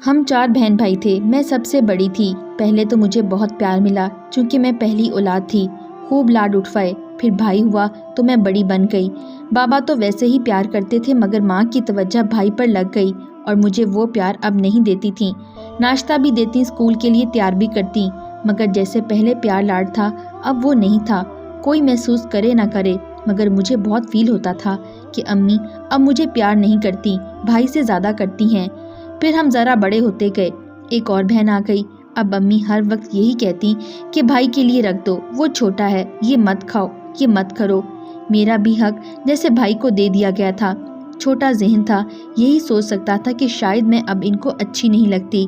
ہم 4 بہن بھائی تھے، میں سب سے بڑی تھی۔ پہلے تو مجھے بہت پیار ملا چونکہ میں پہلی اولاد تھی، خوب لاڈ اٹھوائے۔ پھر بھائی ہوا تو میں بڑی بن گئی۔ بابا تو ویسے ہی پیار کرتے تھے مگر ماں کی توجہ بھائی پر لگ گئی اور مجھے وہ پیار اب نہیں دیتی تھیں۔ ناشتہ بھی دیتی، اسکول کے لیے تیار بھی کرتی، مگر جیسے پہلے پیار لاڈ تھا اب وہ نہیں تھا۔ کوئی محسوس کرے نہ کرے مگر مجھے بہت فیل ہوتا تھا کہ امی اب مجھے پیار نہیں کرتی، بھائی سے زیادہ کرتی ہیں۔ پھر ہم ذرا بڑے ہوتے گئے، ایک اور بہن آ گئی۔ اب امی ہر وقت یہی کہتی کہ بھائی کے لیے رکھ دو، وہ چھوٹا ہے، یہ مت کھاؤ، یہ مت کرو۔ میرا بھی حق جیسے بھائی کو دے دیا گیا تھا۔ چھوٹا ذہن تھا، یہی سوچ سکتا تھا کہ شاید میں اب ان کو اچھی نہیں لگتی۔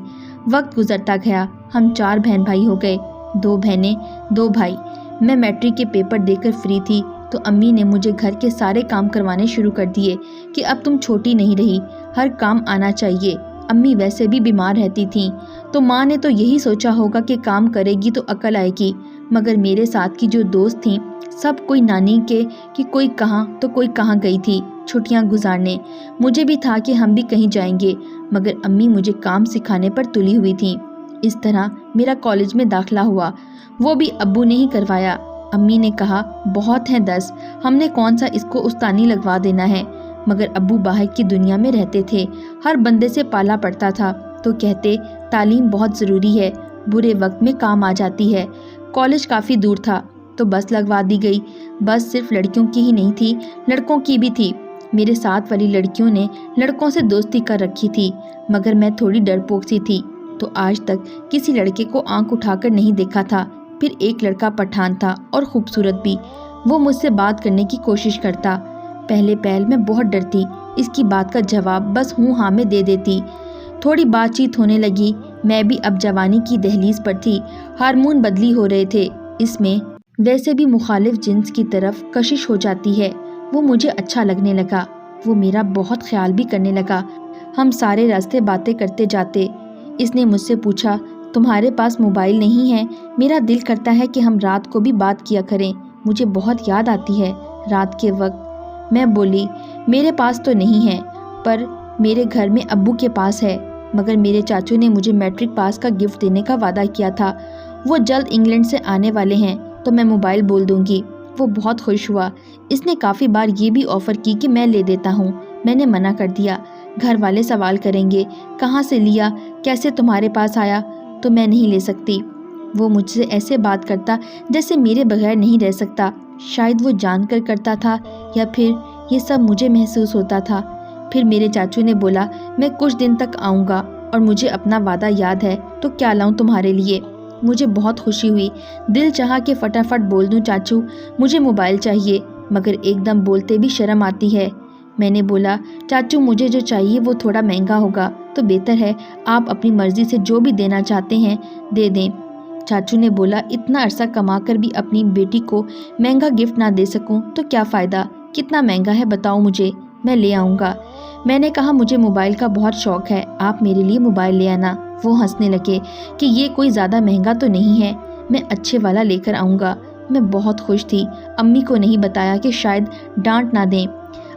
وقت گزرتا گیا، ہم 4 بہن بھائی ہو گئے، 2 بہنیں 2 بھائی۔ میں میٹرک کے پیپر دے کر فری تھی تو امی نے مجھے گھر کے سارے کام کروانے شروع کر دیے کہ اب تم چھوٹی نہیں رہی، ہر کام آنا چاہیے۔ امی ویسے بھی بیمار رہتی تھیں تو ماں نے تو یہی سوچا ہوگا کہ کام کرے گی تو عقل آئے گی، مگر میرے ساتھ کی جو دوست تھیں سب کوئی نانی کے کہ کوئی کہاں تو کوئی کہاں گئی تھی چھٹیاں گزارنے۔ مجھے بھی تھا کہ ہم بھی کہیں جائیں گے مگر امی مجھے کام سکھانے پر تلی ہوئی تھیں۔ اس طرح میرا کالج میں داخلہ ہوا، وہ بھی ابو نے ہی کروایا۔ امی نے کہا بہت ہیں 10، ہم نے کون سا اس کو استانی لگوا دینا ہے، مگر ابو باہر کی دنیا میں رہتے تھے، ہر بندے سے پالا پڑتا تھا تو کہتے تعلیم بہت ضروری ہے، برے وقت میں کام آ جاتی ہے۔ کالج کافی دور تھا تو بس لگوا دی گئی۔ بس صرف لڑکیوں کی ہی نہیں تھی، لڑکوں کی بھی تھی۔ میرے ساتھ والی لڑکیوں نے لڑکوں سے دوستی کر رکھی تھی مگر میں تھوڑی ڈرپوک سی تھی تو آج تک کسی لڑکے کو آنکھ اٹھا کر نہیں دیکھا تھا۔ پھر ایک لڑکا پٹھان تھا اور خوبصورت بھی، وہ مجھ سے بات کرنے کی کوشش کرتا۔ پہلے میں بہت ڈرتی، اس کی بات کا جواب بس ہوں ہاں میں دے دیتی۔ تھوڑی بات چیت ہونے لگی، میں بھی اب جوانی کی دہلیز پر تھی، ہارمون بدلی ہو رہے تھے، اس میں ویسے بھی مخالف جنس کی طرف کشش ہو جاتی ہے۔ وہ مجھے اچھا لگنے لگا، وہ میرا بہت خیال بھی کرنے لگا۔ ہم سارے راستے باتیں کرتے جاتے۔ اس نے مجھ سے پوچھا تمہارے پاس موبائل نہیں ہے؟ میرا دل کرتا ہے کہ ہم رات کو بھی بات کیا کریں، مجھے بہت یاد آتی ہے رات کے وقت۔ میں بولی میرے پاس تو نہیں ہے پر میرے گھر میں ابو کے پاس ہے، مگر میرے چاچو نے مجھے میٹرک پاس کا گفٹ دینے کا وعدہ کیا تھا، وہ جلد انگلینڈ سے آنے والے ہیں تو میں موبائل بول دوں گی۔ وہ بہت خوش ہوا، اس نے کافی بار یہ بھی آفر کی کہ میں لے دیتا ہوں، میں نے منع کر دیا۔ گھر والے سوال کریں گے کہاں سے لیا، کیسے تمہارے پاس آیا، تو میں نہیں لے سکتی۔ وہ مجھ سے ایسے بات کرتا جیسے میرے بغیر نہیں رہ سکتا، شاید وہ جان کر کرتا تھا یا پھر یہ سب مجھے محسوس ہوتا تھا۔ پھر میرے چاچو نے بولا میں کچھ دن تک آؤں گا اور مجھے اپنا وعدہ یاد ہے تو کیا لاؤں تمہارے لیے۔ مجھے بہت خوشی ہوئی، دل چاہا کہ فٹافٹ بول دوں چاچو مجھے موبائل چاہیے، مگر ایک دم بولتے بھی شرم آتی ہے۔ میں نے بولا چاچو مجھے جو چاہیے وہ تھوڑا مہنگا ہوگا تو بہتر ہے آپ اپنی مرضی سے جو بھی دینا چاہتے ہیں دے دیں۔ چاچو نے بولا اتنا عرصہ کما کر بھی اپنی بیٹی کو مہنگا گفٹ نہ دے سکوں تو کیا فائدہ، کتنا مہنگا ہے بتاؤ مجھے، میں لے آؤں گا۔ میں نے کہا مجھے موبائل کا بہت شوق ہے، آپ میرے لیے موبائل لے آنا۔ وہ ہنسنے لگے کہ یہ کوئی زیادہ مہنگا تو نہیں ہے، میں اچھے والا لے کر آؤں گا۔ میں بہت خوش تھی، امی کو نہیں بتایا کہ شاید ڈانٹ نہ دیں۔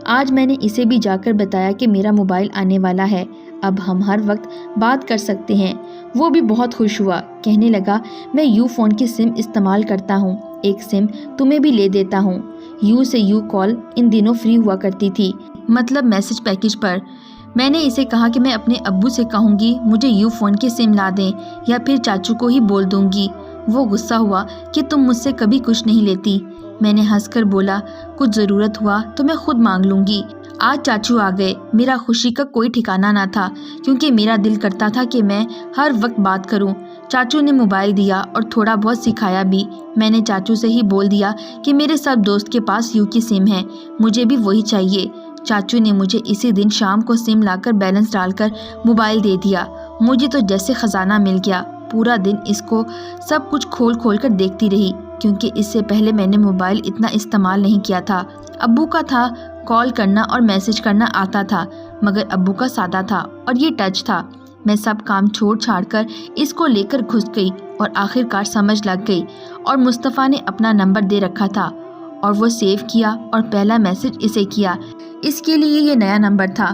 آج میں نے اسے بھی جا کر بتایا کہ میرا موبائل آنے والا ہے، اب ہم ہر وقت بات کر سکتے ہیں۔ وہ بھی بہت خوش ہوا، کہنے لگا میں یو فون کی سم استعمال کرتا ہوں، ایک سم تمہیں بھی لے دیتا ہوں۔ یو سے یو کال ان دنوں فری ہوا کرتی تھی، مطلب میسج پیکج پر۔ میں نے اسے کہا کہ میں اپنے ابو سے کہوں گی مجھے یو فون کی سم لا دیں یا پھر چاچو کو ہی بول دوں گی۔ وہ غصہ ہوا کہ تم مجھ سے کبھی کچھ نہیں لیتی۔ میں نے ہنس کر بولا کچھ ضرورت ہوا تو میں خود مانگ لوں گی۔ آج چاچو آ گئے، میرا خوشی کا کوئی ٹھکانہ نہ تھا کیونکہ میرا دل کرتا تھا کہ میں ہر وقت بات کروں۔ چاچو نے موبائل دیا اور تھوڑا بہت سکھایا بھی۔ میں نے چاچو سے ہی بول دیا کہ میرے سب دوست کے پاس یو کی سم ہے، مجھے بھی وہی چاہیے۔ چاچو نے مجھے اسی دن شام کو سم لا کر بیلنس ڈال کر موبائل دے دیا۔ مجھے تو جیسے خزانہ مل گیا، پورا دن اس کو سب کچھ کھول کھول کر دیکھتی رہی کیونکہ اس سے پہلے میں نے موبائل اتنا استعمال نہیں کیا تھا۔ ابو کا تھا، کال کرنا اور میسج کرنا آتا تھا، مگر ابو کا سادہ تھا اور یہ ٹچ تھا۔ میں سب کام چھوڑ چھاڑ کر اس کو لے کر گھس گئی اور آخر کار سمجھ لگ گئی اور مصطفیٰ نے اپنا نمبر دے رکھا تھا اور وہ سیو کیا اور پہلا میسج اسے کیا۔ اس کے لیے یہ نیا نمبر تھا،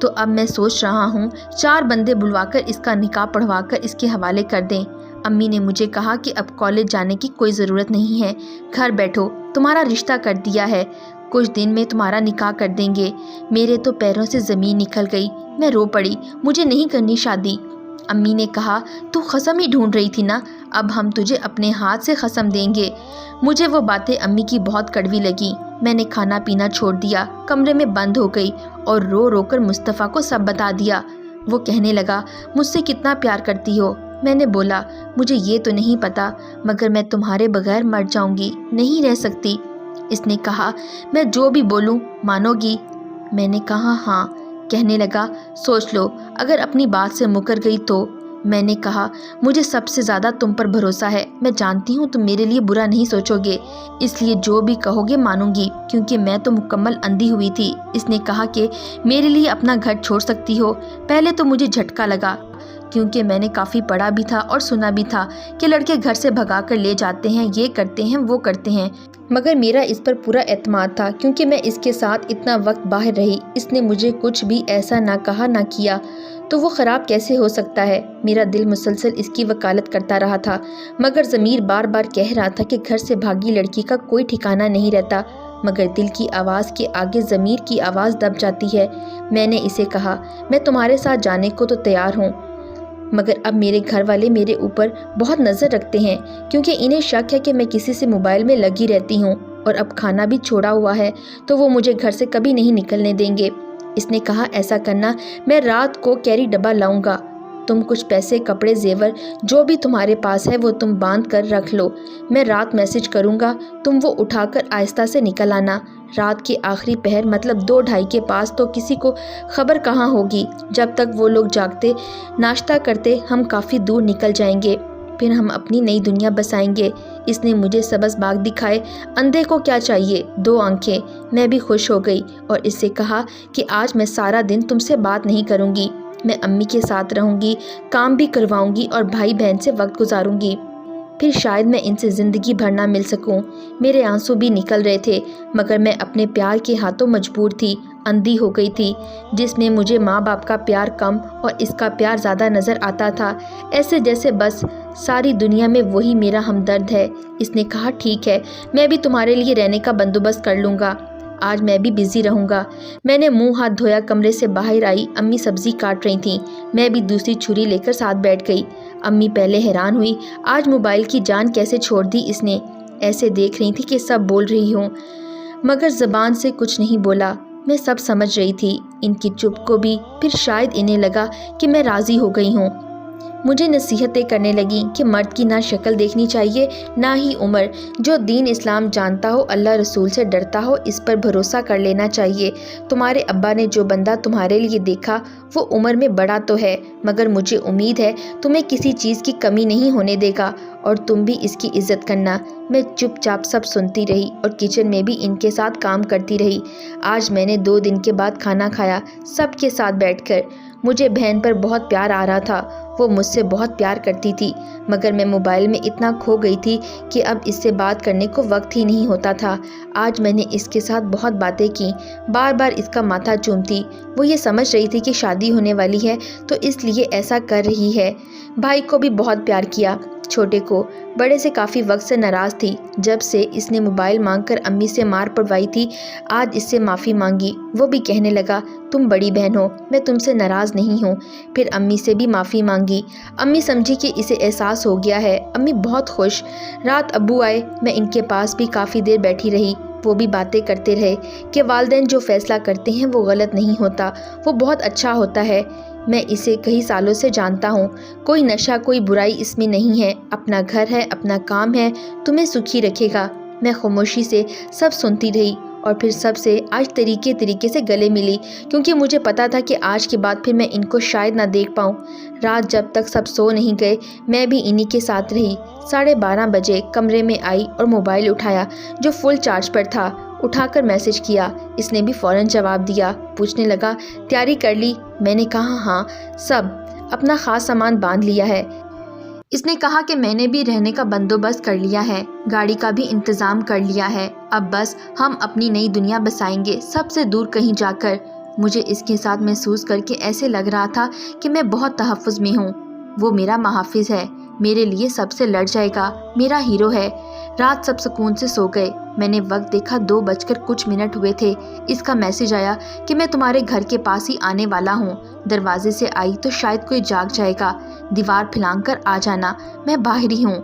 تو اب میں سوچ رہا ہوں 4 بندے بلوا کر اس کا نکاح پڑھوا کر اس کے حوالے کر دیں۔ امی نے مجھے کہا کہ اب کالج جانے کی کوئی ضرورت نہیں ہے، گھر بیٹھو، تمہارا رشتہ کر دیا ہے، کچھ دن میں تمہارا نکاح کر دیں گے۔ میرے تو پیروں سے زمین نکل گئی، میں رو پڑی، مجھے نہیں کرنی شادی۔ امی نے کہا تو قسم ہی ڈھونڈ رہی تھی نا، اب ہم تجھے اپنے ہاتھ سے قسم دیں گے۔ مجھے وہ باتیں امی کی بہت کڑوی لگیں۔ میں نے کھانا پینا چھوڑ دیا، کمرے میں بند ہو گئی اور رو رو کر مصطفیٰ کو سب بتا دیا۔ وہ کہنے لگا مجھ سے کتنا پیار کرتی ہو۔ میں نے بولا مجھے یہ تو نہیں پتا، مگر میں تمہارے بغیر مر جاؤں گی، نہیں رہ سکتی۔ اس نے کہا میں جو بھی بولوں مانو گی؟ میں نے کہا ہاں۔ کہنے لگا سوچ لو، اگر اپنی بات سے مکر گئی تو؟ میں نے کہا مجھے سب سے زیادہ تم پر بھروسہ ہے، میں جانتی ہوں تم میرے لیے برا نہیں سوچو گے، اس لیے جو بھی کہو گے مانوں گی، کیونکہ میں تو مکمل اندھی ہوئی تھی۔ اس نے کہا کہ میرے لیے اپنا گھر چھوڑ سکتی ہو۔ پہلے تو مجھے جھٹکا لگا، کیونکہ میں نے کافی پڑھا بھی تھا اور سنا بھی تھا کہ لڑکے گھر سے بھگا کر لے جاتے ہیں، یہ کرتے ہیں وہ کرتے ہیں، مگر میرا اس پر پورا اعتماد تھا کیونکہ میں اس کے ساتھ اتنا وقت باہر رہی۔ اس نے مجھے کچھ بھی ایسا نہ کہا نہ کیا تو وہ خراب کیسے ہو سکتا ہے؟ میرا دل مسلسل اس کی وکالت کرتا رہا تھا، مگر ضمیر بار بار کہہ رہا تھا کہ گھر سے بھاگی لڑکی کا کوئی ٹھکانہ نہیں رہتا، مگر دل کی آواز کے آگے ضمیر کی آواز دب جاتی ہے۔ میں نے اسے کہا میں تمہارے ساتھ جانے کو تو تیار ہوں، مگر اب میرے گھر والے میرے اوپر بہت نظر رکھتے ہیں کیونکہ انہیں شک ہے کہ میں کسی سے موبائل میں لگی رہتی ہوں، اور اب کھانا بھی چھوڑا ہوا ہے تو وہ مجھے گھر سے کبھی نہیں نکلنے دیں گے۔ اس نے کہا ایسا کرنا، میں رات کو کیری ڈبہ لاؤں گا، تم کچھ پیسے کپڑے زیور جو بھی تمہارے پاس ہے وہ تم باندھ کر رکھ لو، میں رات میسج کروں گا، تم وہ اٹھا کر آہستہ سے نکل آنا۔ رات کے آخری پہر مطلب 2-2:30 کے پاس تو کسی کو خبر کہاں ہوگی، جب تک وہ لوگ جاگتے ناشتہ کرتے ہم کافی دور نکل جائیں گے، پھر ہم اپنی نئی دنیا بسائیں گے۔ اس نے مجھے سبز باغ دکھائے، اندھے کو کیا چاہیے 2 آنکھیں۔ میں بھی خوش ہو گئی اور اس سے کہا کہ آج میں سارا دن تم سے بات نہیں کروں گی، میں امی کے ساتھ رہوں گی، کام بھی کرواؤں گی اور بھائی بہن سے وقت گزاروں گی، پھر شاید میں ان سے زندگی بھر نہ مل سکوں۔ میرے آنسو بھی نکل رہے تھے، مگر میں اپنے پیار کے ہاتھوں مجبور تھی، اندھی ہو گئی تھی، جس میں مجھے ماں باپ کا پیار کم اور اس کا پیار زیادہ نظر آتا تھا، ایسے جیسے بس ساری دنیا میں وہی میرا ہمدرد ہے۔ اس نے کہا ٹھیک ہے، میں بھی تمہارے لیے رہنے کا بندوبست کر لوں گا، آج میں بھی بزی رہوں گا۔ میں نے منہ ہاتھ دھویا کمرے سے باہر آئی، امی سبزی کاٹ رہی تھیں، میں بھی دوسری چھری لے کر ساتھ بیٹھ گئی۔ امی پہلے حیران ہوئی، آج موبائل کی جان کیسے چھوڑ دی اس نے، ایسے دیکھ رہی تھی کہ سب بول رہی ہوں، مگر زبان سے کچھ نہیں بولا۔ میں سب سمجھ رہی تھی، ان کی چپ کو بھی، پھر شاید انہیں لگا کہ میں راضی ہو گئی ہوں۔ مجھے نصیحتیں کرنے لگیں کہ مرد کی نہ شکل دیکھنی چاہیے نہ ہی عمر، جو دین اسلام جانتا ہو، اللہ رسول سے ڈرتا ہو، اس پر بھروسہ کر لینا چاہیے۔ تمہارے ابا نے جو بندہ تمہارے لیے دیکھا وہ عمر میں بڑا تو ہے، مگر مجھے امید ہے تمہیں کسی چیز کی کمی نہیں ہونے دے گا اور تم بھی اس کی عزت کرنا۔ میں چپ چاپ سب سنتی رہی اور کچن میں بھی ان کے ساتھ کام کرتی رہی۔ آج میں نے 2 دن کے بعد کھانا کھایا سب کے ساتھ بیٹھ کر۔ مجھے بہن پر بہت پیار آ رہا تھا، وہ مجھ سے بہت پیار کرتی تھی، مگر میں موبائل میں اتنا کھو گئی تھی کہ اب اس سے بات کرنے کو وقت ہی نہیں ہوتا تھا۔ آج میں نے اس کے ساتھ بہت باتیں کی، بار بار اس کا ماتھا چومتی۔ وہ یہ سمجھ رہی تھی کہ شادی ہونے والی ہے تو اس لیے ایسا کر رہی ہے۔ بھائی کو بھی بہت پیار کیا، چھوٹے کو، بڑے سے کافی وقت سے ناراض تھی، جب سے اس نے موبائل مانگ کر امی سے مار پڑوائی تھی، آج اس سے معافی مانگی۔ وہ بھی کہنے لگا تم بڑی بہن ہو، میں تم سے ناراض نہیں ہوں، پھر امی سے بھی معافی مانگی۔ امی سمجھی کہ اسے احساس ہو گیا ہے، امی بہت خوش۔ رات ابو آئے، میں ان کے پاس بھی کافی دیر بیٹھی رہی، وہ بھی باتیں کرتے رہے کہ والدین جو فیصلہ کرتے ہیں وہ غلط نہیں ہوتا، وہ بہت اچھا ہوتا ہے۔ میں اسے کئی سالوں سے جانتا ہوں، کوئی نشہ کوئی برائی اس میں نہیں ہے، اپنا گھر ہے، اپنا کام ہے، تمہیں سکھی رکھے گا۔ میں خاموشی سے سب سنتی رہی اور پھر سب سے آج طریقے سے گلے ملی، کیونکہ مجھے پتا تھا کہ آج کے بعد پھر میں ان کو شاید نہ دیکھ پاؤں۔ رات جب تک سب سو نہیں گئے میں بھی انہی کے ساتھ رہی۔ 12:30 بجے کمرے میں آئی اور موبائل اٹھایا جو فل چارج پر تھا، اٹھا کر میسج کیا۔ اس نے بھی فوراً جواب دیا، پوچھنے لگا تیاری کر لی؟ میں نے کہا ہاں، سب اپنا خاص سامان باندھ لیا ہے۔ اس نے کہا کہ میں نے بھی رہنے کا بندوبست کر لیا ہے، گاڑی کا بھی انتظام کر لیا ہے، اب بس ہم اپنی نئی دنیا بسائیں گے، سب سے دور کہیں جا کر۔ مجھے اس کے ساتھ محسوس کر کے ایسے لگ رہا تھا کہ میں بہت تحفظ میں ہوں۔ وہ میرا محافظ ہے، میرے لیے سب سے لڑ جائے گا، میرا ہیرو ہے۔ رات سب سکون سے سو گئے۔ میں نے وقت دیکھا 2:00 ہوئے تھے۔ اس کا میسج آیا کہ میں تمہارے گھر کے پاس ہی آنے والا ہوں۔ دروازے سے آئی تو شاید کوئی جاگ جائے گا، دیوار پھلانگ کر آ جانا، میں باہر ہی ہوں۔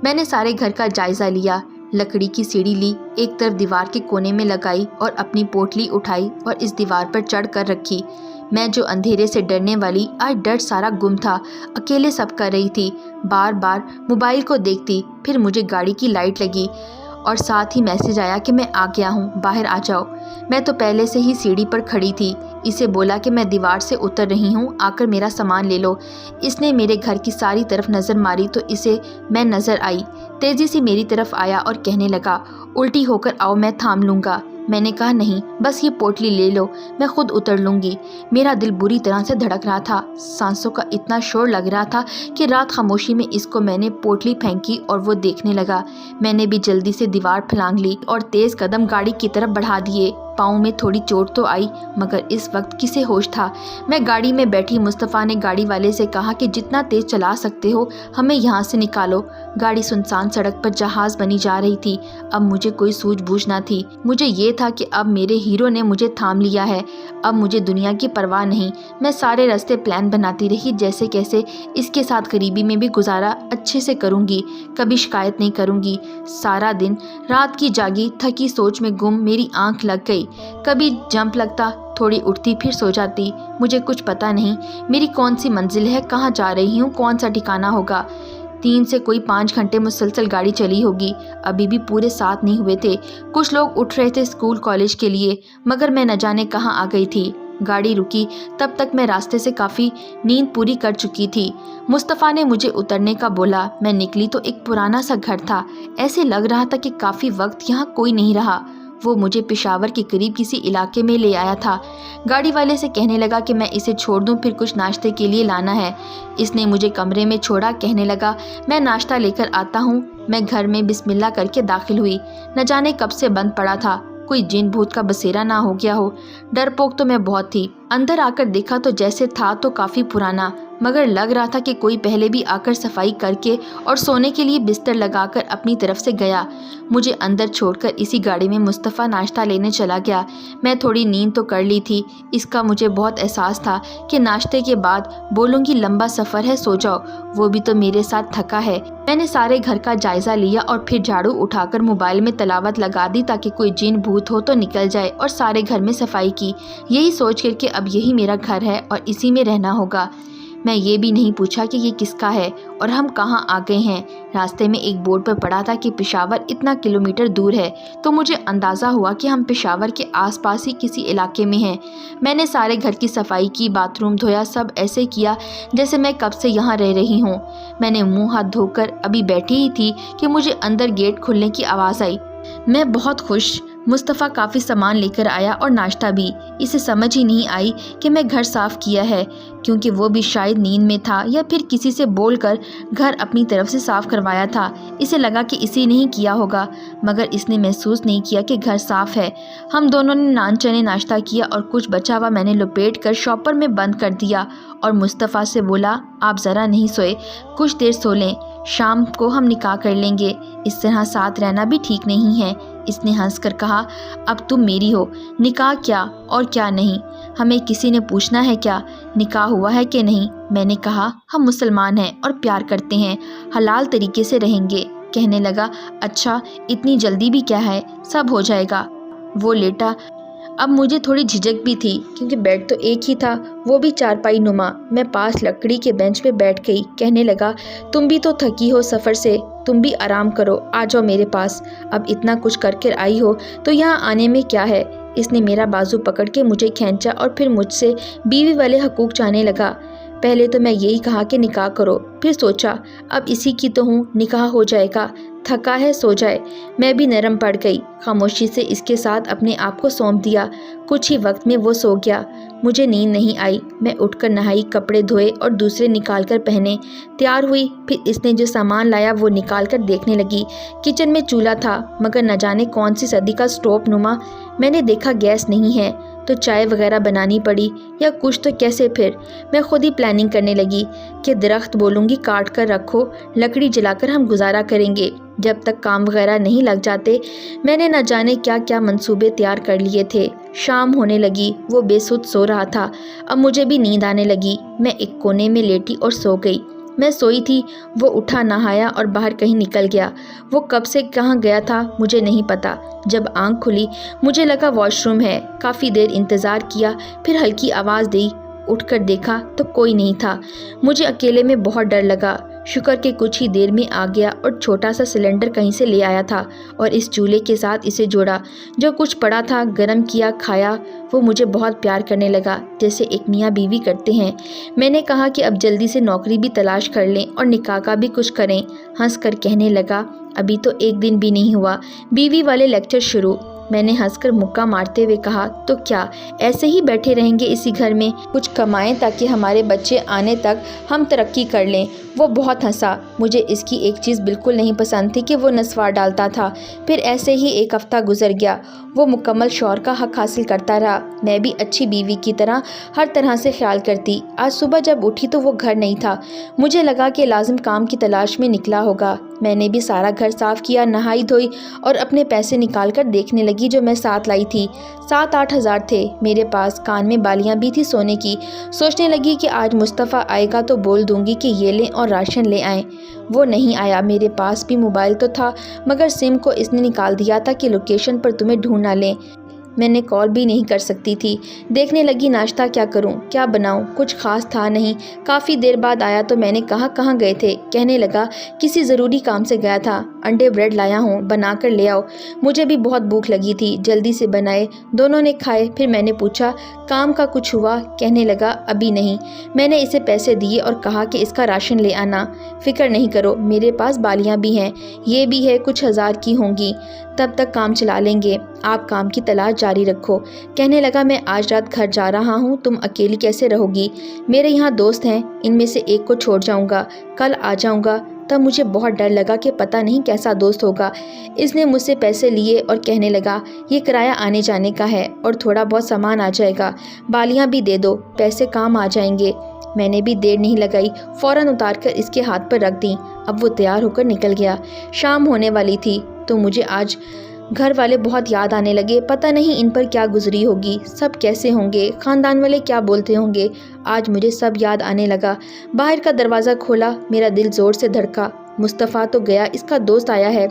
میں نے سارے گھر کا جائزہ لیا، لکڑی کی سیڑھی لی، ایک طرف دیوار کے کونے میں لگائی اور اپنی پوٹلی اٹھائی اور اس دیوار پر چڑھ کر رکھی۔ میں جو اندھیرے سے ڈرنے والی، آج ڈر سارا گم تھا۔ اکیلے سب کر رہی تھی، بار بار موبائل کو دیکھتی۔ پھر مجھے گاڑی کی لائٹ لگی اور ساتھ ہی میسج آیا کہ میں آ گیا ہوں، باہر آ جاؤ۔ میں تو پہلے سے ہی سیڑھی پر کھڑی تھی۔ اسے بولا کہ میں دیوار سے اتر رہی ہوں، آ کر میرا سامان لے لو۔ اس نے میرے گھر کی ساری طرف نظر ماری تو اسے میں نظر آئی۔ تیزی سے میری طرف آیا اور کہنے لگا، الٹی ہو کر آؤ، میں تھام لوں گا۔ میں نے کہا نہیں، بس یہ پوٹلی لے لو، میں خود اتر لوں گی۔ میرا دل بری طرح سے دھڑک رہا تھا، سانسوں کا اتنا شور لگ رہا تھا کہ رات خاموشی میں اس کو میں نے پوٹلی پھینکی اور وہ دیکھنے لگا۔ میں نے بھی جلدی سے دیوار پھلانگ لی اور تیز قدم گاڑی کی طرف بڑھا دیے۔ پاؤں میں تھوڑی چوٹ تو آئی، مگر اس وقت کسے ہوش تھا۔ میں گاڑی میں بیٹھی۔ مصطفیٰ نے گاڑی والے سے کہا کہ جتنا تیز چلا سکتے ہو ہمیں یہاں سے نکالو۔ گاڑی سنسان سڑک پر جہاز بنی جا رہی تھی۔ اب مجھے کوئی سوجھ بوجھ نہ تھی۔ مجھے یہ تھا کہ اب میرے ہیرو نے مجھے تھام لیا ہے، اب مجھے دنیا کی پرواہ نہیں۔ میں سارے راستے پلان بناتی رہی، جیسے کیسے اس کے ساتھ غریبی میں بھی گزارا اچھے سے کروں گی، کبھی شکایت نہیں کروں گی۔ سارا دن رات کی جاگی تھکی سوچ میں گم میری آنکھ لگ گئی۔ کبھی جمپ لگتا، تھوڑی اٹھتی پھر سو جاتی۔ مجھے کچھ پتا نہیں میری کون سی منزل ہے، کہاں جا رہی ہوں، کون سا ٹھکانہ ہوگا۔ 3 سے کوئی 5 گھنٹے مسلسل گاڑی چلی ہوگی، ابھی بھی پورے 7 نہیں ہوئے تھے۔ کچھ لوگ اٹھ رہے تھے اسکول کالج کے لیے، مگر میں نہ جانے کہاں آ گئی تھی۔ گاڑی رکی، تب تک میں راستے سے کافی نیند پوری کر چکی تھی۔ مصطفیٰ نے مجھے اترنے کا بولا۔ میں نکلی تو ایک پرانا سا گھر تھا، ایسے لگ رہا تھا کہ کافی وقت یہاں کوئی نہیں رہا۔ وہ مجھے پشاور کے قریب کسی علاقے میں لے آیا تھا۔ گاڑی والے سے کہنے لگا کہ میں اسے چھوڑ دوں، پھر کچھ ناشتے کے لیے لانا ہے۔ اس نے مجھے کمرے میں چھوڑا، کہنے لگا میں ناشتہ لے کر آتا ہوں۔ میں گھر میں بسم اللہ کر کے داخل ہوئی۔ نہ جانے کب سے بند پڑا تھا، کوئی جن بھوت کا بسیرا نہ ہو گیا ہو۔ ڈرپوک تو میں بہت تھی۔ اندر آ کر دیکھا تو جیسے تھا تو کافی پرانا، مگر لگ رہا تھا کہ کوئی پہلے بھی آ کر صفائی کر کے اور سونے کے لیے بستر لگا کر اپنی طرف سے گیا۔ مجھے اندر چھوڑ کر اسی گاڑی میں مصطفیٰ ناشتہ لینے چلا گیا۔ میں تھوڑی نیند تو کر لی تھی، اس کا مجھے بہت احساس تھا کہ ناشتے کے بعد بولوں گی لمبا سفر ہے، سو جاؤ، وہ بھی تو میرے ساتھ تھکا ہے۔ میں نے سارے گھر کا جائزہ لیا اور پھر جھاڑو اٹھا کر موبائل میں تلاوت لگا دی تاکہ کوئی جن بھوت ہو تو نکل جائے، اور سارے گھر میں صفائی کی، یہی سوچ کر کہ اب یہی میرا گھر ہے اور اسی میں رہنا ہوگا۔ میں یہ بھی نہیں پوچھا کہ یہ کس کا ہے اور ہم کہاں آ گئے ہیں۔ راستے میں ایک بورڈ پر پڑھا تھا کہ پشاور اتنا کلومیٹر دور ہے، تو مجھے اندازہ ہوا کہ ہم پشاور کے آس پاس ہی کسی علاقے میں ہیں۔ میں نے سارے گھر کی صفائی کی، باتھ روم دھویا، سب ایسے کیا جیسے میں کب سے یہاں رہ رہی ہوں۔ میں نے منہ ہاتھ دھو کر ابھی بیٹھی ہی تھی کہ مجھے اندر گیٹ کھلنے کی آواز آئی۔ میں بہت خوش۔ مصطفیٰ کافی سامان لے کر آیا اور ناشتہ بھی۔ اسے سمجھ ہی نہیں آئی کہ میں گھر صاف کیا ہے، کیونکہ وہ بھی شاید نیند میں تھا یا پھر کسی سے بول کر گھر اپنی طرف سے صاف کروایا تھا۔ اسے لگا کہ اسی نہیں کیا ہوگا، مگر اس نے محسوس نہیں کیا کہ گھر صاف ہے۔ ہم دونوں نے نان چنے ناشتہ کیا اور کچھ بچا ہوا میں نے لپیٹ کر شاپر میں بند کر دیا اور مصطفیٰ سے بولا آپ ذرا نہیں سوئے، کچھ دیر سو لیں، شام کو ہم نکاح کر لیں گے، اس طرح ساتھ رہنا بھی ٹھیک نہیں ہے۔ اس نے ہنس کر کہا اب تم میری ہو، نکاح کیا اور کیا نہیں، ہمیں کسی نے پوچھنا ہے کیا نکاح ہوا ہے کہ نہیں؟ میں نے کہا ہم مسلمان ہیں اور پیار کرتے ہیں، حلال طریقے سے رہیں گے۔ کہنے لگا اچھا اتنی جلدی بھی کیا ہے، سب ہو جائے گا۔ وہ لیٹا۔ اب مجھے تھوڑی جھجک بھی تھی کیونکہ بیڈ تو ایک ہی تھا، وہ بھی چارپائی نما۔ میں پاس لکڑی کے بینچ پہ بیٹھ گئی۔ کہنے لگا تم بھی تو تھکی ہو سفر سے، تم بھی آرام کرو، آ جاؤ میرے پاس، اب اتنا کچھ کر کے آئی ہو تو یہاں آنے میں کیا ہے۔ اس نے میرا بازو پکڑ کے مجھے کھینچا اور پھر مجھ سے بیوی والے حقوق چاہنے لگا۔ پہلے تو میں یہی کہا کہ نکاح کرو، پھر سوچا اب اسی کی تو ہوں، نکاح ہو جائے گا، تھکا ہے سو جائے۔ میں بھی نرم پڑ گئی، خاموشی سے اس کے ساتھ اپنے آپ کو سونپ دیا۔ کچھ ہی وقت میں وہ سو گیا۔ مجھے نیند نہیں آئی۔ میں اٹھ کر نہائی، کپڑے دھوئے اور دوسرے نکال کر پہنے، تیار ہوئی۔ پھر اس نے جو سامان لایا وہ نکال کر دیکھنے لگی۔ کچن میں چولہا تھا، مگر نہ جانے کون سی صدی کا سٹوپ نما۔ میں نے دیکھا گیس نہیں ہے، تو چائے وغیرہ بنانی پڑی یا کچھ تو کیسے پھر میں خود ہی پلاننگ کرنے لگی کہ درخت بولوں گی کاٹ کر رکھو، لکڑی جلا کر ہم گزارا کریں گے جب تک کام وغیرہ نہیں لگ جاتے۔ میں نے نہ جانے کیا کیا منصوبے تیار کر لیے تھے۔ شام ہونے لگی، وہ بے سود سو رہا تھا، اب مجھے بھی نیند آنے لگی۔ میں ایک کونے میں لیٹی اور سو گئی۔ میں سوئی تھی، وہ اٹھا، نہایا اور باہر کہیں نکل گیا۔ وہ کب سے کہاں گیا تھا مجھے نہیں پتا۔ جب آنکھ کھلی مجھے لگا واش روم ہے۔ کافی دیر انتظار کیا، پھر ہلکی آواز دی، اٹھ کر دیکھا تو کوئی نہیں تھا۔ مجھے اکیلے میں بہت ڈر لگا۔ شکر کہ کچھ ہی دیر میں آ گیا اور چھوٹا سا سلنڈر کہیں سے لے آیا تھا اور اس چولہے کے ساتھ اسے جوڑا۔ جو کچھ پڑا تھا گرم کیا، کھایا۔ وہ مجھے بہت پیار کرنے لگا جیسے ایک میاں بیوی کرتے ہیں۔ میں نے کہا کہ اب جلدی سے نوکری بھی تلاش کر لیں اور نکاح کا بھی کچھ کریں۔ ہنس کر کہنے لگا، ابھی تو ایک دن بھی نہیں ہوا، بیوی والے لیکچر شروع۔ میں نے ہنس کر مکہ مارتے ہوئے کہا، تو کیا ایسے ہی بیٹھے رہیں گے اسی گھر میں؟ کچھ کمائیں تاکہ ہمارے بچے آنے تک ہم ترقی کر لیں۔ وہ بہت ہنسا۔ مجھے اس کی ایک چیز بالکل نہیں پسند تھی کہ وہ نسوار ڈالتا تھا۔ پھر ایسے ہی ایک ہفتہ گزر گیا۔ وہ مکمل شوہر کا حق حاصل کرتا رہا۔ میں بھی اچھی بیوی کی طرح ہر طرح سے خیال کرتی۔ آج صبح جب اٹھی تو وہ گھر نہیں تھا۔ مجھے لگا کہ لازم کام کی تلاش میں نکلا ہوگا۔ میں نے بھی سارا گھر صاف کیا، نہائی دھوئی اور اپنے پیسے نکال کر دیکھنے لگی جو میں ساتھ لائی تھی۔ 7-8 ہزار تھے میرے پاس، کان میں بالیاں بھی تھی سونے کی۔ سوچنے لگی کہ آج مصطفیٰ آئے گا تو بول دوں گی کہ یہ لیں اور راشن لے آئیں۔ وہ نہیں آیا۔ میرے پاس بھی موبائل تو تھا مگر سم کو اس نے نکال دیا تھا کہ لوکیشن پر تمہیں ڈھونڈ نہ لیں۔ میں نے کال بھی نہیں کر سکتی تھی۔ دیکھنے لگی ناشتہ کیا کروں، کیا بناؤں، کچھ خاص تھا نہیں۔ کافی دیر بعد آیا تو میں نے کہا کہاں گئے تھے؟ کہنے لگا کسی ضروری کام سے گیا تھا، انڈے بریڈ لایا ہوں، بنا کر لے آؤ۔ مجھے بھی بہت بھوک لگی تھی، جلدی سے بنائے، دونوں نے کھائے۔ پھر میں نے پوچھا کام کا کچھ ہوا؟ کہنے لگا ابھی نہیں۔ میں نے اسے پیسے دیے اور کہا کہ اس کا راشن لے آنا۔ فکر نہیں کرو، میرے پاس بالیاں بھی ہیں، یہ بھی ہے، کچھ ہزار کی ہوں گی، تب تک کام چلا لیں گے، آپ کام کی تلاش جاری رکھو۔ کہنے لگا میں آج رات گھر جا رہا ہوں، تم اکیلی کیسے رہو گی؟ میرے یہاں دوست ہیں، ان میں سے ایک کو چھوڑ جاؤں گا، کل آ جاؤں گا۔ تب مجھے بہت ڈر لگا کہ پتہ نہیں کیسا دوست ہوگا۔ اس نے مجھ سے پیسے لیے اور کہنے لگا یہ کرایہ آنے جانے کا ہے اور تھوڑا بہت سامان آ جائے گا، بالیاں بھی دے دو، پیسے کام آ جائیں گے۔ میں نے بھی دیر نہیں لگائی، فوراً اتار کر اس کے ہاتھ پر رکھ دیں۔ اب وہ تیار ہو کر نکل گیا۔ شام ہونے والی تھی تو مجھے آج گھر والے بہت یاد آنے لگے۔ پتہ نہیں ان پر کیا گزری ہوگی، سب کیسے ہوں گے، خاندان والے کیا بولتے ہوں گے۔ آج مجھے سب یاد آنے لگا۔ باہر کا دروازہ کھولا، میرا دل زور سے دھڑکا۔ مصطفیٰ تو گیا، اس کا دوست آیا ہے۔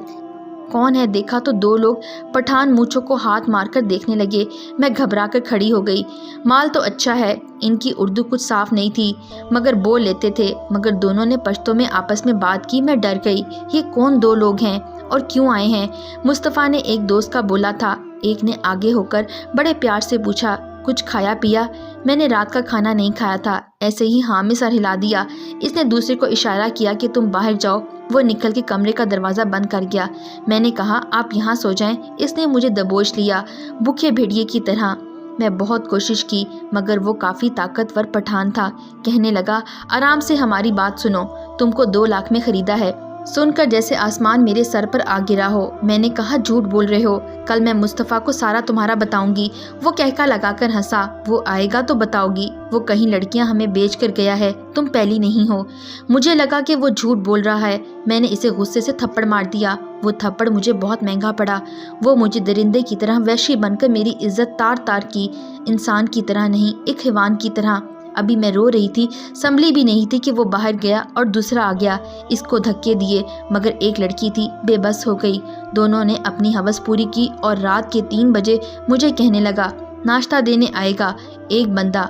کون ہے دیکھا تو 2 لوگ پٹھان مونچھوں کو ہاتھ مار کر دیکھنے لگے۔ میں گھبرا کر کھڑی ہو گئی۔ مال تو اچھا ہے، ان کی اردو کچھ صاف نہیں تھی مگر بول لیتے تھے، مگر دونوں نے پشتو میں آپس میں بات کی۔ میں ڈر گئی، یہ کون 2 لوگ ہیں اور کیوں آئے ہیں؟ مصطفیٰ نے ایک دوست کا بولا تھا۔ ایک نے آگے ہو کر بڑے پیار سے پوچھا کچھ کھایا پیا؟ میں نے رات کا کھانا نہیں کھایا تھا، ایسے ہی ہاں میں سر ہلا دیا۔ اس نے دوسرے کو اشارہ کیا کہ تم باہر جاؤ۔ وہ نکل کے کمرے کا دروازہ بند کر گیا۔ میں نے کہا آپ یہاں سو جائیں۔ اس نے مجھے دبوچ لیا بھوکے بھیڑیے کی طرح۔ میں بہت کوشش کی مگر وہ کافی طاقتور پٹھان تھا۔ کہنے لگا آرام سے ہماری بات سنو، تم کو 2 لاکھ میں خریدا ہے۔ سن کر جیسے آسمان میرے سر پر آ گرا ہو۔ میں نے کہا جھوٹ بول رہے ہو، کل میں مصطفیٰ کو سارا تمہارا بتاؤں گی۔ وہ کہکا لگا کر ہنسا، وہ آئے گا تو بتاؤ گی، وہ کہیں لڑکیاں ہمیں بیچ کر گیا ہے، تم پہلی نہیں ہو۔ مجھے لگا کہ وہ جھوٹ بول رہا ہے۔ میں نے اسے غصے سے تھپڑ مار دیا۔ وہ تھپڑ مجھے بہت مہنگا پڑا۔ وہ مجھے درندے کی طرح وحشی بن کر میری عزت تار تار کی، انسان کی طرح نہیں، ایک حیوان کی طرح۔ ابھی میں رو رہی تھی، سنبھلی بھی نہیں تھی کہ وہ باہر گیا اور دوسرا آ گیا۔ اس کو دھکے دیے مگر ایک لڑکی تھی، بے بس ہو گئی۔ دونوں نے اپنی ہوس پوری کی اور رات کے 3 بجے مجھے کہنے لگا ناشتہ دینے آئے گا ایک بندہ،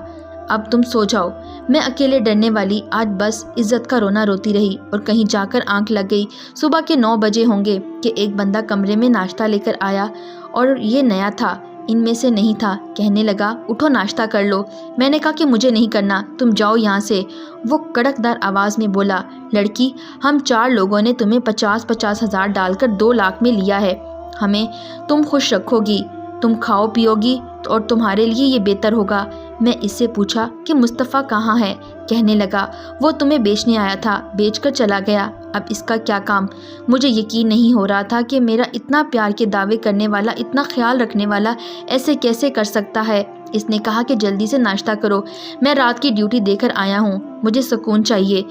اب تم سو جاؤ۔ میں اکیلے ڈرنے والی آج بس عزت کا رونا روتی رہی اور کہیں جا کر آنکھ لگ گئی۔ صبح کے 9 بجے ہوں گے کہ ایک بندہ کمرے میں ناشتہ لے کر آیا اور یہ نیا تھا، ان میں سے نہیں تھا۔ کہنے لگا اٹھو ناشتہ کر لو۔ میں نے کہا کہ مجھے نہیں کرنا، تم جاؤ یہاں سے۔ وہ کڑک دار آواز میں بولا لڑکی، ہم 4 لوگوں نے تمہیں 50-50 ہزار ڈال کر 2 لاکھ میں لیا ہے، ہمیں تم خوش رکھو گی، تم کھاؤ پیو گی اور تمہارے لیے یہ بہتر ہوگا۔ میں اس سے پوچھا کہ مصطفیٰ کہاں ہے؟ کہنے لگا وہ تمہیں بیچنے آیا تھا، بیچ کر چلا گیا، اب اس کا کیا کام؟ مجھے یقین نہیں ہو رہا تھا کہ میرا اتنا پیار کے دعوے کرنے والا، اتنا خیال رکھنے والا ایسے کیسے کر سکتا ہے۔ اس نے کہا کہ جلدی سے ناشتہ کرو، میں رات کی ڈیوٹی دے کر آیا ہوں، مجھے سکون چاہیے۔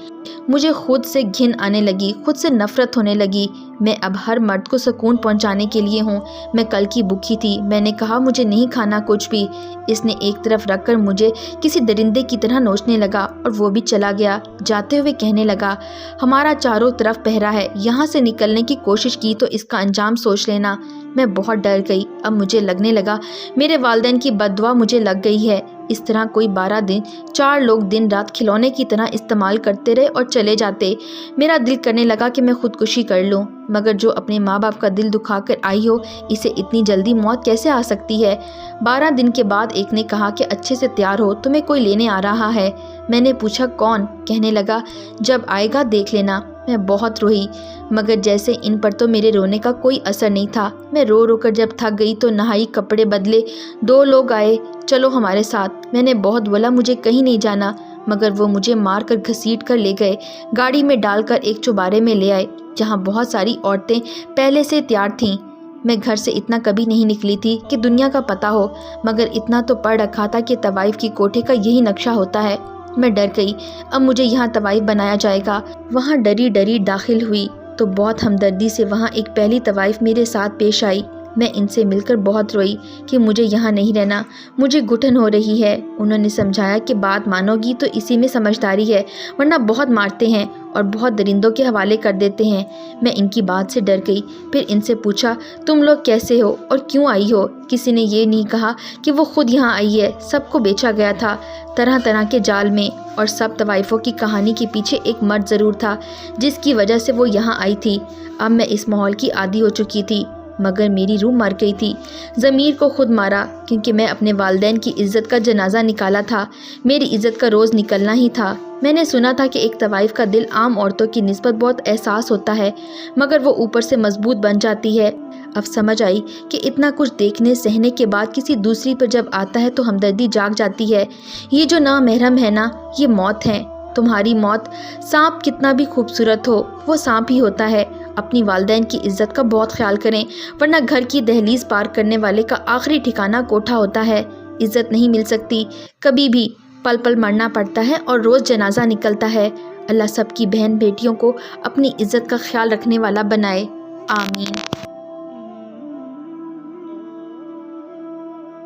مجھے خود سے گھن آنے لگی، خود سے نفرت ہونے لگی۔ میں اب ہر مرد کو سکون پہنچانے کے لیے ہوں۔ میں کل کی بھوکی تھی، میں نے کہا مجھے نہیں کھانا کچھ بھی۔ اس نے ایک طرف رکھ کر مجھے کسی درندے کی طرح نوچنے لگا اور وہ بھی چلا گیا۔ جاتے ہوئے کہنے لگا، ہمارا چاروں طرف پہرا ہے، یہاں سے نکلنے کی کوشش کی تو اس کا انجام سوچ لینا۔ میں بہت ڈر گئی۔ اب مجھے لگنے لگا میرے والدین کی بد دعا مجھے لگ گئی ہے۔ اس طرح کوئی 12 دن 4 لوگ دن رات کھلونے کی طرح استعمال کرتے رہے اور چلے جاتے۔ میرا دل کرنے لگا کہ میں خودکشی کر لوں، مگر جو اپنے ماں باپ کا دل دکھا کر آئی ہو، اسے اتنی جلدی موت کیسے آ سکتی ہے؟ 12 دن کے بعد ایک نے کہا کہ اچھے سے تیار ہو، تمہیں کوئی لینے آ رہا ہے۔ میں نے پوچھا کون؟ کہنے لگا جب آئے گا دیکھ لینا۔ میں بہت روئی، مگر جیسے ان پر تو میرے رونے کا کوئی اثر نہیں تھا۔ میں رو رو کر جب تھک گئی تو نہائی، کپڑے بدلے، 2 لوگ آئے، چلو ہمارے ساتھ۔ میں نے بہت بولا مجھے کہیں نہیں جانا، مگر وہ مجھے مار کر گھسیٹ کر لے گئے، گاڑی میں ڈال کر ایک چوبارے میں لے آئے جہاں بہت ساری عورتیں پہلے سے تیار تھیں۔ میں گھر سے اتنا کبھی نہیں نکلی تھی کہ دنیا کا پتہ ہو، مگر اتنا تو پڑھ رکھا تھا کہ طوائف کی کوٹھے کا یہی نقشہ ہوتا ہے۔ میں ڈر گئی، اب مجھے یہاں طوائف بنایا جائے گا۔ وہاں ڈری ڈری داخل ہوئی تو بہت ہمدردی سے وہاں ایک پہلی طوائف میرے ساتھ پیش آئی۔ میں ان سے مل کر بہت روئی کہ مجھے یہاں نہیں رہنا، مجھے گھٹن ہو رہی ہے۔ انہوں نے سمجھایا کہ بات مانو گی تو اسی میں سمجھداری ہے، ورنہ بہت مارتے ہیں اور بہت درندوں کے حوالے کر دیتے ہیں۔ میں ان کی بات سے ڈر گئی۔ پھر ان سے پوچھا تم لوگ کیسے ہو اور کیوں آئی ہو؟ کسی نے یہ نہیں کہا کہ وہ خود یہاں آئی ہے، سب کو بیچا گیا تھا طرح طرح کے جال میں، اور سب طوائفوں کی کہانی کے پیچھے ایک مرد ضرور تھا جس کی وجہ سے وہ یہاں آئی تھی۔ اب میں اس ماحول کی عادی ہو چکی تھی، مگر میری روح مر گئی تھی۔ ضمیر کو خود مارا کیونکہ میں اپنے والدین کی عزت کا جنازہ نکالا تھا، میری عزت کا روز نکلنا ہی تھا۔ میں نے سنا تھا کہ ایک طوائف کا دل عام عورتوں کی نسبت بہت احساس ہوتا ہے، مگر وہ اوپر سے مضبوط بن جاتی ہے۔ اب سمجھ آئی کہ اتنا کچھ دیکھنے سہنے کے بعد کسی دوسری پر جب آتا ہے تو ہمدردی جاگ جاتی ہے۔ یہ جو نامحرم ہے نا، یہ موت ہے، تمہاری موت۔ سانپ کتنا بھی خوبصورت ہو، وہ سانپ ہی ہوتا ہے۔ اپنی والدین کی عزت کا بہت خیال کریں، ورنہ گھر کی دہلیز پار کرنے والے کا آخری ٹھکانہ کوٹھہ ہوتا ہے۔ عزت نہیں مل سکتی کبھی بھی، پل پل مرنا پڑتا ہے اور روز جنازہ نکلتا ہے۔ اللہ سب کی بہن بیٹیوں کو اپنی عزت کا خیال رکھنے والا بنائے، آمین۔